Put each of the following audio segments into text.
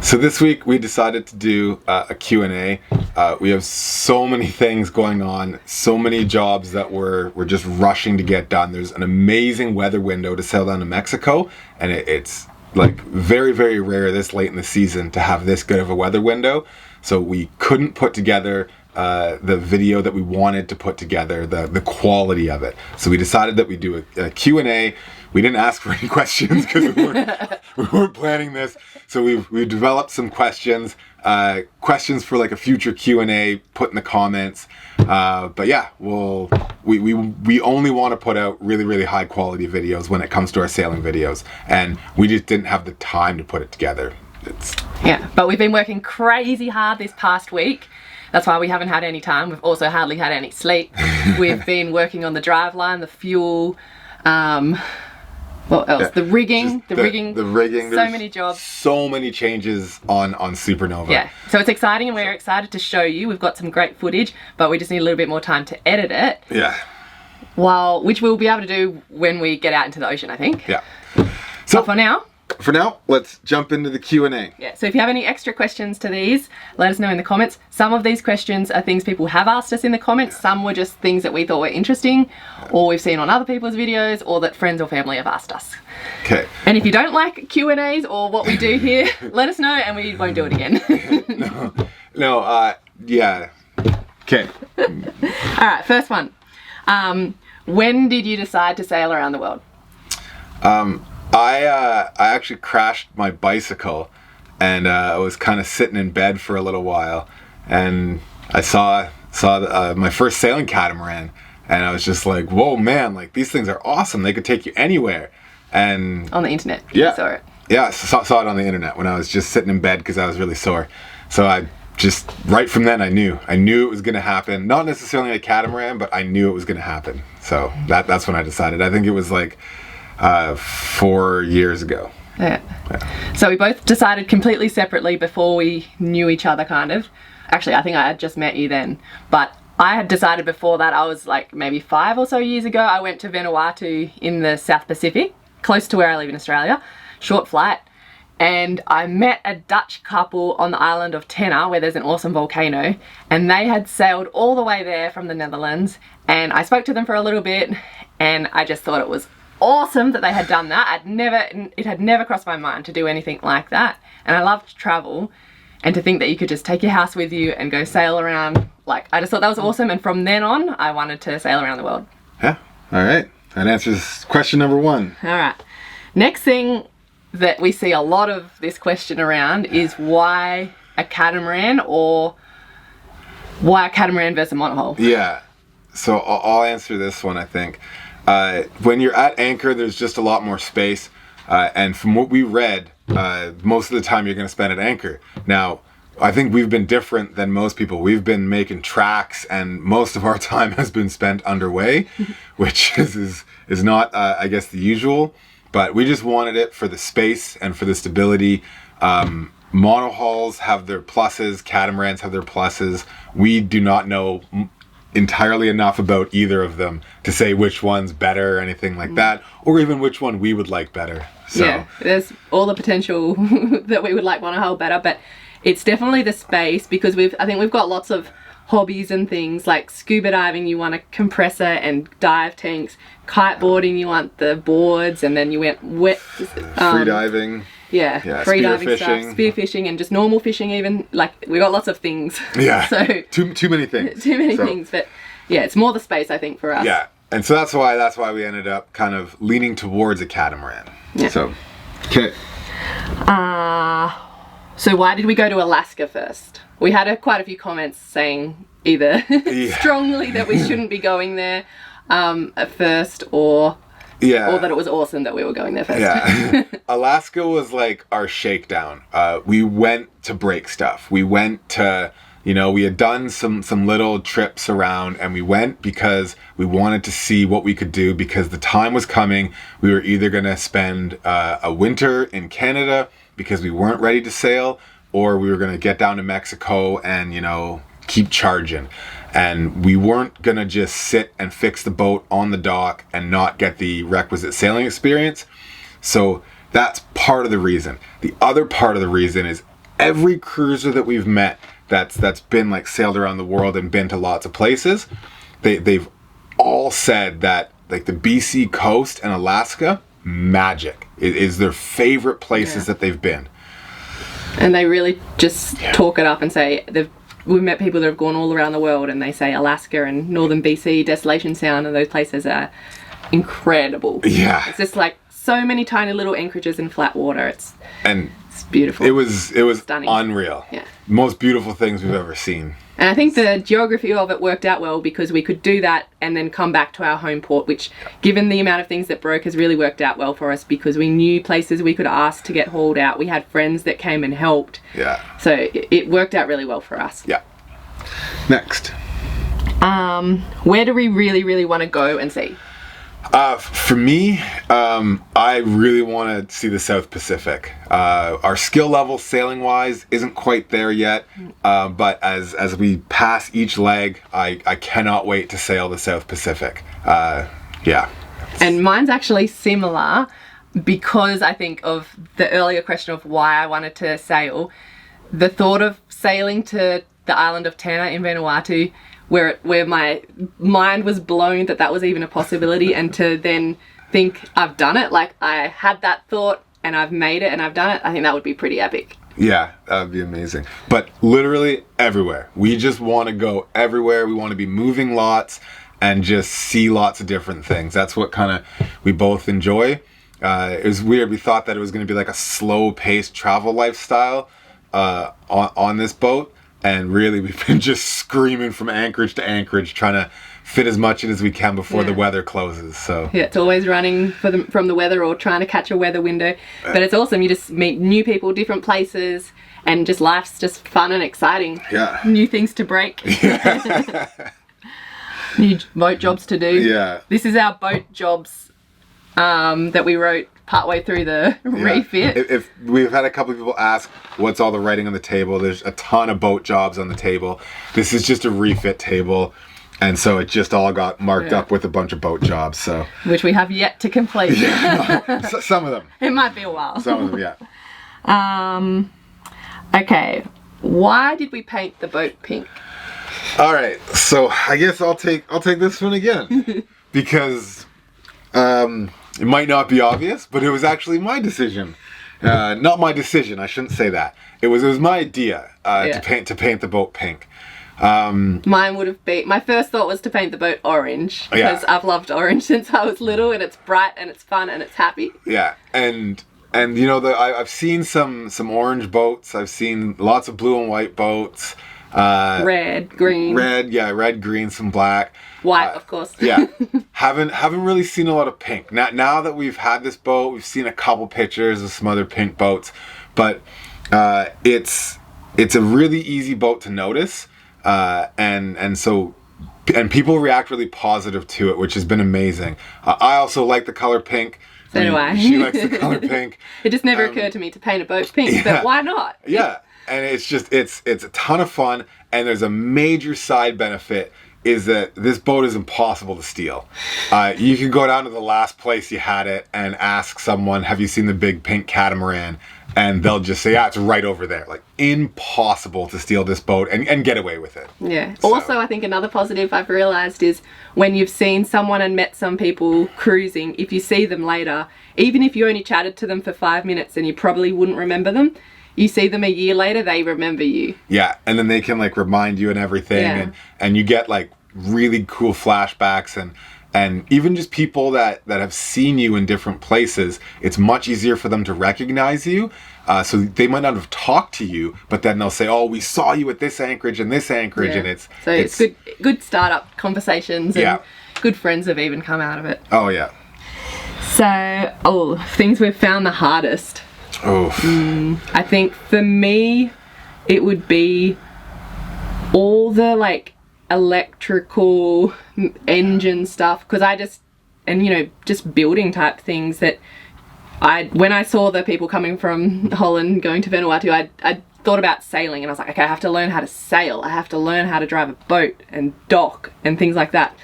So this week we decided to do a Q&A. We have so many things going on, so many jobs that we're just rushing to get done. There's an amazing weather window to sail down to Mexico, and it's like very, very rare this late in the season to have this good of a weather window. So we couldn't put together the video that we wanted to put together, the quality of it. So we decided that we'd do a Q&A. We didn't ask for any questions because we weren't planning this. So we developed some questions for like a future Q&A, put in the comments. But yeah, we only want to put out really, really high quality videos when it comes to our sailing videos. And we just didn't have the time to put it together. Yeah, but we've been working crazy hard this past week. That's why we haven't had any time. We've also hardly had any sleep. We've been working on the driveline, the fuel, what else? Yeah. The rigging. The rigging. So many jobs. So many changes on Supernova. Yeah. So it's exciting, and we're excited to show you. We've got some great footage, but we just need a little bit more time to edit it. Yeah. Which we'll be able to do when we get out into the ocean, I think. Yeah. So for now, let's jump into the Q&A. Yeah, so if you have any extra questions to these, let us know in the comments. Some of these questions are things people have asked us in the comments. Some were just things that we thought were interesting, or we've seen on other people's videos, or that friends or family have asked us. Okay. And if you don't like Q&As or what we do here, let us know and we won't do it again. Yeah. Okay. All right, first one. When did you decide to sail around the world? I actually crashed my bicycle, and I was kind of sitting in bed for a little while, and I saw my first sailing catamaran, and I was just like, whoa, man, like these things are awesome. They could take you anywhere. And on the internet, yeah, you saw it. Yeah, I saw it on the internet when I was just sitting in bed because I was really sore. So I just, right from then, I knew it was going to happen. Not necessarily a catamaran, but I knew it was going to happen. So that's when I decided. I think it was like 4 years ago. Yeah. So we both decided completely separately before we knew each other, kind of. Actually, I think I had just met you then, but I had decided before that. I was like maybe 5 or so years ago. I went to Vanuatu in the South Pacific, close to where I live in Australia, short flight, and I met a Dutch couple on the island of Tenna, where there's an awesome volcano, and they had sailed all the way there from the Netherlands, and I spoke to them for a little bit, and I just thought it was awesome that they had done that. It had never crossed my mind to do anything like that, and I love to travel, and to think that you could just take your house with you and go sail around, like, I just thought that was awesome, and from then on I wanted to sail around the world. Yeah, all right, that answers question number 1. All right, next thing that we see a lot of this question around is why a catamaran, or why a catamaran versus a monohull? Yeah, so I'll answer this one, I think. When you're at anchor, there's just a lot more space, and from what we read, most of the time you're going to spend at anchor. Now, I think we've been different than most people. We've been making tracks, and most of our time has been spent underway, which is not, I guess, the usual. But we just wanted it for the space and for the stability. Monohulls have their pluses, catamarans have their pluses. We do not know entirely enough about either of them to say which one's better or anything like that, or even which one we would like better. So yeah, there's all the potential that we would like monohull better, but it's definitely the space, because I think we've got lots of hobbies and things like scuba diving. You want a compressor and dive tanks. Kiteboarding, you want the boards, and then you went free diving. Yeah, free diving stuff, spear fishing, and just normal fishing even. Like, we got lots of things. Yeah, so too many things. Too many things, but yeah, it's more the space, I think, for us. Yeah, and so that's why we ended up kind of leaning towards a catamaran. Yeah. So, okay. So why did we go to Alaska first? We had quite a few comments saying either strongly that we shouldn't be going there at first, or that it was awesome that we were going there first. Yeah. Alaska was like our shakedown. We went to break stuff. We went to, we had done some little trips around, and we went because we wanted to see what we could do, because the time was coming. We were either going to spend a winter in Canada because we weren't ready to sail, or we were going to get down to Mexico and, keep charging. And we weren't going to just sit and fix the boat on the dock and not get the requisite sailing experience. So that's part of the reason. The other part of the reason is every cruiser that we've met that's been like sailed around the world and been to lots of places, they've all said that like the BC coast and Alaska, magic. It is their favorite places that they've been. And they really just talk it up and say we've met people that have gone all around the world and they say Alaska and northern BC, Desolation Sound, and those places are incredible. Yeah. It's just like so many tiny little anchorages in flat water. It's beautiful. It was stunning. Unreal. Yeah. Most beautiful things we've ever seen. And I think the geography of it worked out well because we could do that and then come back to our home port, which, given the amount of things that broke, has really worked out well for us because we knew places we could ask to get hauled out. We had friends that came and helped. Yeah. So it worked out really well for us. Yeah. Next. Where do we really, really want to go and see? For me, I really want to see the South Pacific. Our skill level sailing wise isn't quite there yet, but as we pass each leg, I cannot wait to sail the South Pacific. Yeah. And mine's actually similar because I think of the earlier question of why I wanted to sail. The thought of sailing to the island of Tanna in Vanuatu, where my mind was blown that was even a possibility, and to then think I've done it, like I had that thought and I've made it and I've done it, I think that would be pretty epic. Yeah, that would be amazing. But literally everywhere. We just want to go everywhere. We want to be moving lots and just see lots of different things. That's what kind of we both enjoy. It was weird. We thought that it was going to be like a slow-paced travel lifestyle on this boat. And really, we've been just screaming from anchorage to anchorage, trying to fit as much in as we can before the weather closes. So yeah, it's always running from the weather or trying to catch a weather window. But it's awesome. You just meet new people, different places, and just life's just fun and exciting. Yeah. New things to break. Yeah. New boat jobs to do. Yeah. This is our boat jobs that we wrote partway through the refit. If we've had a couple of people ask what's all the writing on the table, there's a ton of boat jobs on the table. This is just a refit table, and so it just all got marked up with a bunch of boat jobs. So which we have yet to complete. Some of them. It might be a while. Some of them, yeah. Okay, why did we paint the boat pink? All right, so I guess I'll take this one again because it might not be obvious, but it was actually my decision. Not my decision, I shouldn't say that. It was my idea to paint the boat pink. Mine would have been, my first thought was to paint the boat orange because I've loved orange since I was little, and it's bright and it's fun and it's happy. Yeah, and you know, I've seen some orange boats. I've seen lots of blue and white boats. Red, green. Red, green, some black. White, of course. Yeah. Haven't really seen a lot of pink. Now that we've had this boat, we've seen a couple pictures of some other pink boats, but it's a really easy boat to notice, and people react really positive to it, which has been amazing. I also like the color pink. So do I. She likes the color pink. It just never occurred to me to paint a boat pink, but why not? Yeah. And it's a ton of fun, and there's a major side benefit is that this boat is impossible to steal. You can go down to the last place you had it and ask someone, have you seen the big pink catamaran? And they'll just say, it's right over there. Like, impossible to steal this boat and get away with it. Yeah. So. Also, I think another positive I've realised is when you've seen someone and met some people cruising, if you see them later, even if you only chatted to them for 5 minutes and you probably wouldn't remember them, you see them a year later, they remember you. Yeah, and then they can like remind you and everything, and you get like really cool flashbacks and even just people that have seen you in different places. It's much easier for them to recognize you. So they might not have talked to you, but then they'll say, "Oh, we saw you at this anchorage and this anchorage," and it's good startup conversations and good friends have even come out of it. Oh yeah. So things we've found the hardest. I think for me it would be all the like electrical engine stuff, because just building type things that when I saw the people coming from Holland going to Vanuatu, I thought about sailing, and I was like, okay, I have to learn how to sail, I have to learn how to drive a boat and dock and things like that,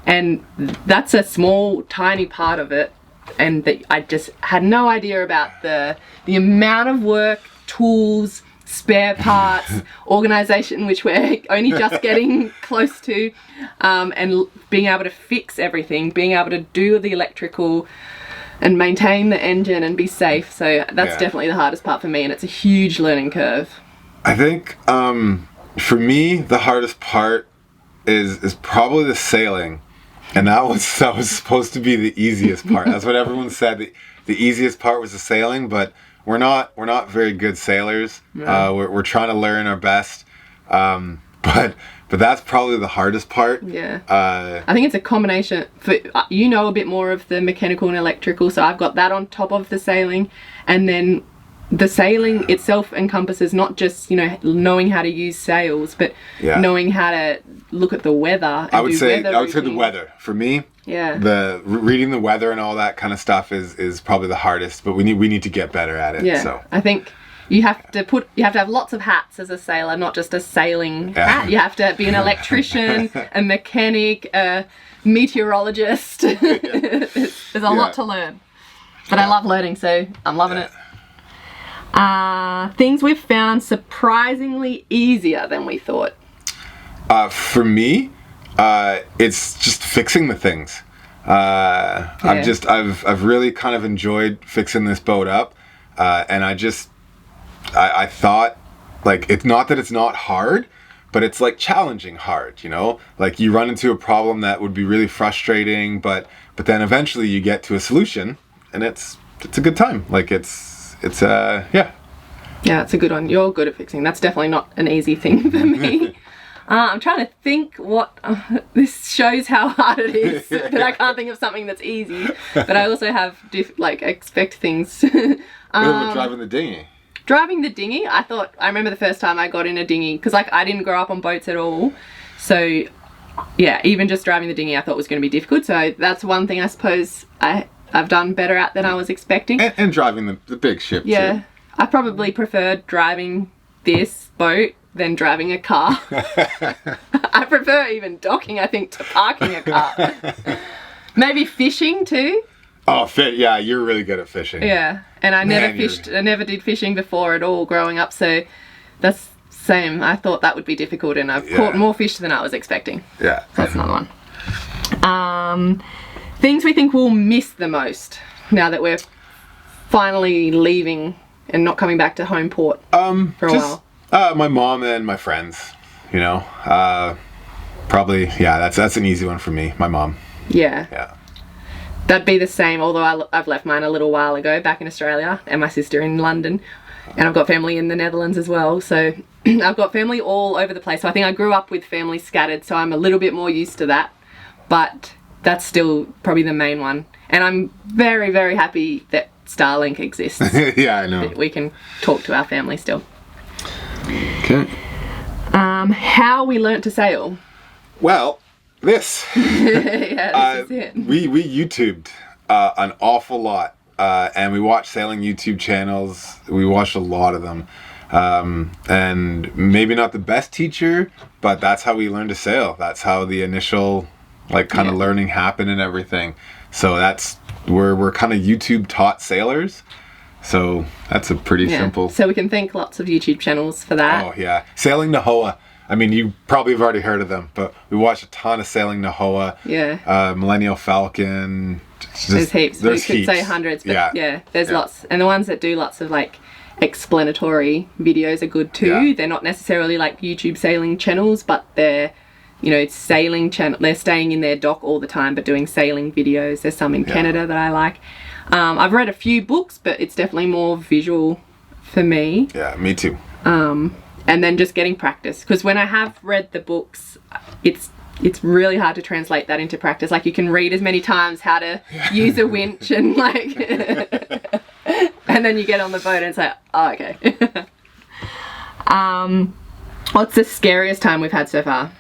and that's a small tiny part of it. And that I just had no idea about the amount of work, tools, spare parts, organization, which we're only just getting close to, and being able to fix everything, being able to do the electrical and maintain the engine and be safe. So that's definitely the hardest part for me, and it's a huge learning curve. I think for me, the hardest part is probably the sailing, and that was supposed to be the easiest part. That's what everyone said. The easiest part was the sailing, but we're not very good sailors. We're trying to learn our best, but that's probably the hardest part. Yeah. I think it's a combination. For you know a bit more of the mechanical and electrical, so I've got that on top of the sailing, and then the sailing itself encompasses not just, knowing how to use sails, but knowing how to look at the weather. And I would say the weather for me. Yeah. The reading the weather and all that kind of stuff is probably the hardest, but we need to get better at it. Yeah. So I think you have to have lots of hats as a sailor, not just a sailing hat. You have to be an electrician, a mechanic, a meteorologist. There's a lot to learn. But I love learning, so I'm loving it. Things we've found surprisingly easier than we thought. For me, it's just fixing the things. I've really kind of enjoyed fixing this boat up, and I thought, like, it's not that it's not hard, but it's like challenging hard, like you run into a problem that would be really frustrating, but then eventually you get to a solution, and it's a good time. Like Yeah, it's a good one. You're good at fixing. That's definitely not an easy thing for me. I'm trying to think what... this shows how hard it is, but I can't think of something that's easy. But I also have, expect things. Driving the dinghy. Driving the dinghy, I remember the first time I got in a dinghy, because I didn't grow up on boats at all. So, yeah, even just driving the dinghy I thought was going to be difficult. So that's one thing I suppose I've done better at than I was expecting. And driving the big ship, too. I probably preferred driving this boat than driving a car. I prefer even docking, I think, to parking a car. Maybe fishing too. Oh, yeah, you're really good at fishing. Yeah, and I never did fishing before at all growing up, so that's same. I thought that would be difficult, and I've caught more fish than I was expecting. Yeah. So that's another one. Things we think we'll miss the most now that we're finally leaving and not coming back to home port for a while. My mom and my friends, probably, that's an easy one for me, my mom. Yeah. That'd be the same, although I've left mine a little while ago back in Australia, and my sister in London, and I've got family in the Netherlands as well, so I've got family all over the place. So I think I grew up with family scattered, so I'm a little bit more used to that, but that's still probably the main one. And I'm very, very happy that Starlink exists. Yeah, I know. That we can talk to our family still. Okay. How we learnt to sail. Well, this. This is it. We YouTubed an awful lot, and we watched sailing YouTube channels. We watched a lot of them, and maybe not the best teacher, but that's how we learned to sail. That's how the initial kind of learning happened and everything. So we're kind of YouTube taught sailors. So that's a pretty simple. So we can thank lots of YouTube channels for that. Oh yeah, Sailing Nahoa. I mean, you probably have already heard of them, but we watched a ton of Sailing Nahoa. Yeah. Millennial Falcon. There's heaps. There's we could say hundreds, but there's lots. And the ones that do lots of explanatory videos are good too. Yeah. They're not necessarily like YouTube sailing channels, but they're sailing channel. They're staying in their dock all the time, but doing sailing videos. There's some in Canada that I like. I've read a few books, but it's definitely more visual for me. Yeah, me too. And then just getting practice, because when I have read the books, it's really hard to translate that into practice. Like, you can read as many times how to use a winch and and then you get on the boat and it's like, oh, okay. What's the scariest time we've had so far?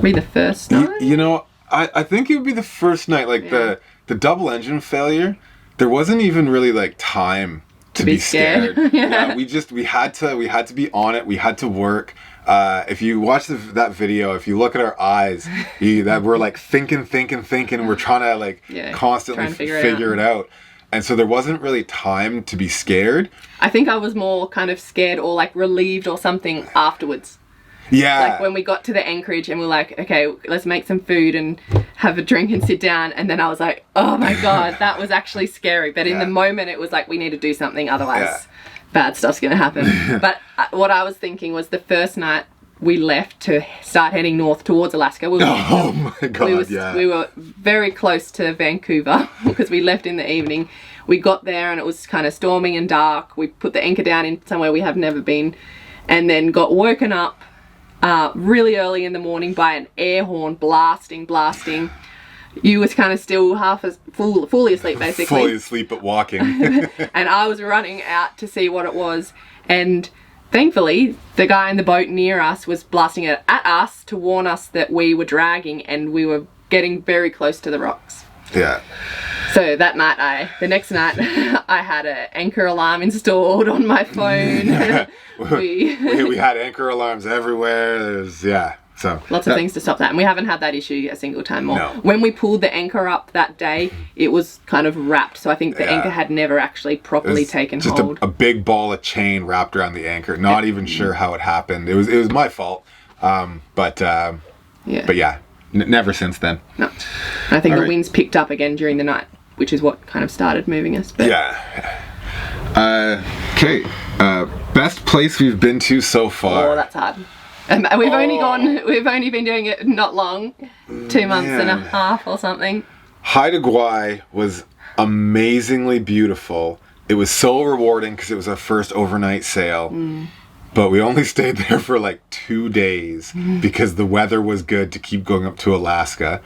Be the first night? I think it would be the first night. The double engine failure, there wasn't even really time to be scared. We had to be on it. We had to work. If you watch that video, if you look at our eyes, that we're thinking. We're trying to constantly figure it out. And so there wasn't really time to be scared. I think I was more kind of scared or like relieved or something afterwards. Yeah. Like when we got to the anchorage and we're like, okay, let's make some food and have a drink and sit down. And then I was like, oh my God, that was actually scary. But in the moment, it was like, we need to do something. Otherwise, bad stuff's going to happen. But what I was thinking was the first night we left to start heading north towards Alaska. Oh my God, we were very close to Vancouver because we left in the evening. We got there and it was kind of storming and dark. We put the anchor down in somewhere we have never been and then got woken up really early in the morning by an air horn blasting. You was kind of still fully asleep, basically. Fully asleep but walking. And I was running out to see what it was. And thankfully, the guy in the boat near us was blasting it at us to warn us that we were dragging and we were getting very close to the rocks. Yeah. So that night, the next night, I had an anchor alarm installed on my phone. we had anchor alarms everywhere. There's so lots of things to stop that, and we haven't had that issue a single time more. No. When we pulled the anchor up that day, it was kind of wrapped, so I think the anchor had never actually properly taken hold. Just a big ball of chain wrapped around the anchor. Not even sure how it happened. It was my fault. But never since then. No, and I think the winds picked up again during the night, which is what kind of started moving us. But okay. Best place we've been to so far. Oh, that's hard. We've only been doing it not long, 2 months and a half or something. Haida Gwaii was amazingly beautiful. It was so rewarding because it was our first overnight sail. But we only stayed there for like 2 days because the weather was good to keep going up to Alaska.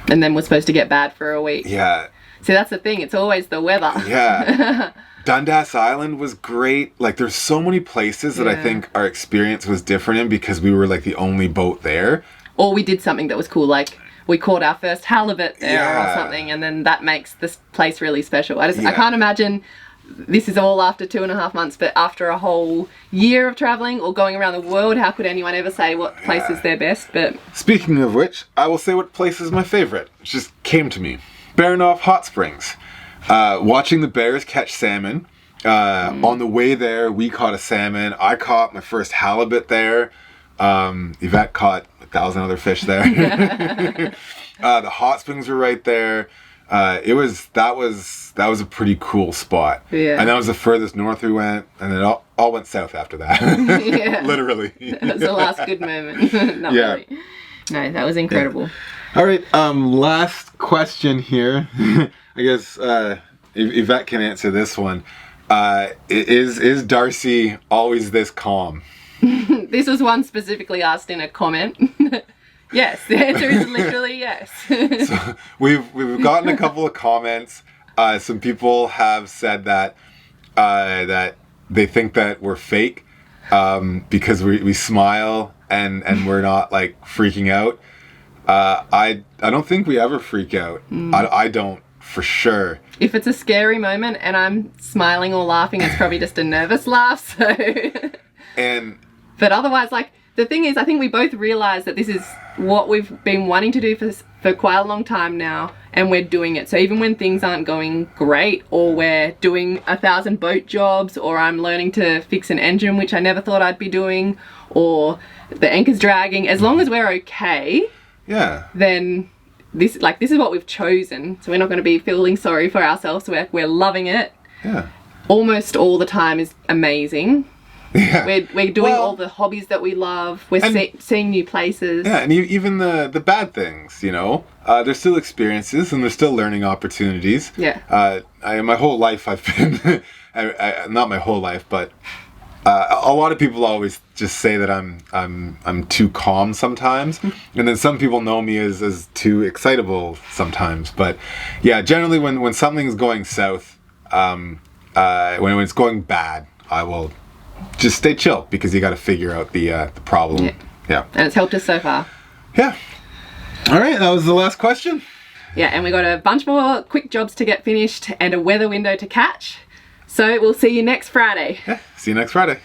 And then we're supposed to get bad for a week. Yeah. See, that's the thing. It's always the weather. Yeah. Dundas Island was great. Like, there's so many places that I think our experience was different in because we were like the only boat there. Or we did something that was cool, like we caught our first halibut there or something, and then that makes this place really special. I can't imagine this is all after 2.5 months, but after a whole year of traveling or going around the world, how could anyone ever say what place is their best? But speaking of which, I will say what place is my favorite. It just came to me. Baranof Hot Springs. Watching the bears catch salmon. On the way there, we caught a salmon. I caught my first halibut there. Yvette caught 1,000 other fish there. The hot springs were right there. That was a pretty cool spot. Yeah. And that was the furthest north we went, and then all went south after that. Literally. That was the last good moment. Not really. No, that was incredible. Yeah. All right, last question here. I guess Yvette can answer this one. Is Darcy always this calm? This was one specifically asked in a comment. Yes, the answer is literally yes. So we've gotten a couple of comments. Some people have said that they think that we're fake because we smile and we're not like freaking out. I don't think we ever freak out. I don't, for sure. If it's a scary moment and I'm smiling or laughing, it's probably just a nervous laugh. So. But otherwise, like, the thing is, I think we both realize that this is what we've been wanting to do for quite a long time now, and we're doing it. So even when things aren't going great, or we're doing 1,000 boat jobs, or I'm learning to fix an engine, which I never thought I'd be doing, or the anchor's dragging, as long as we're okay, then this is what we've chosen. So we're not going to be feeling sorry for ourselves. We're loving it. Yeah. Almost all the time is amazing. Yeah. We're doing all the hobbies that we love. We're seeing new places. Yeah, and even the bad things, you know. There's still experiences and there's still learning opportunities. Yeah. My whole life I've been, not my whole life, but a lot of people always just say that I'm too calm sometimes, and then some people know me as too excitable sometimes. But yeah, generally when something's going south, when it's going bad, I will just stay chill because you got to figure out the problem. Yeah. And it's helped us so far. Yeah. All right, that was the last question. Yeah, and we got a bunch more quick jobs to get finished and a weather window to catch. So we'll see you next Friday. Yeah, see you next Friday.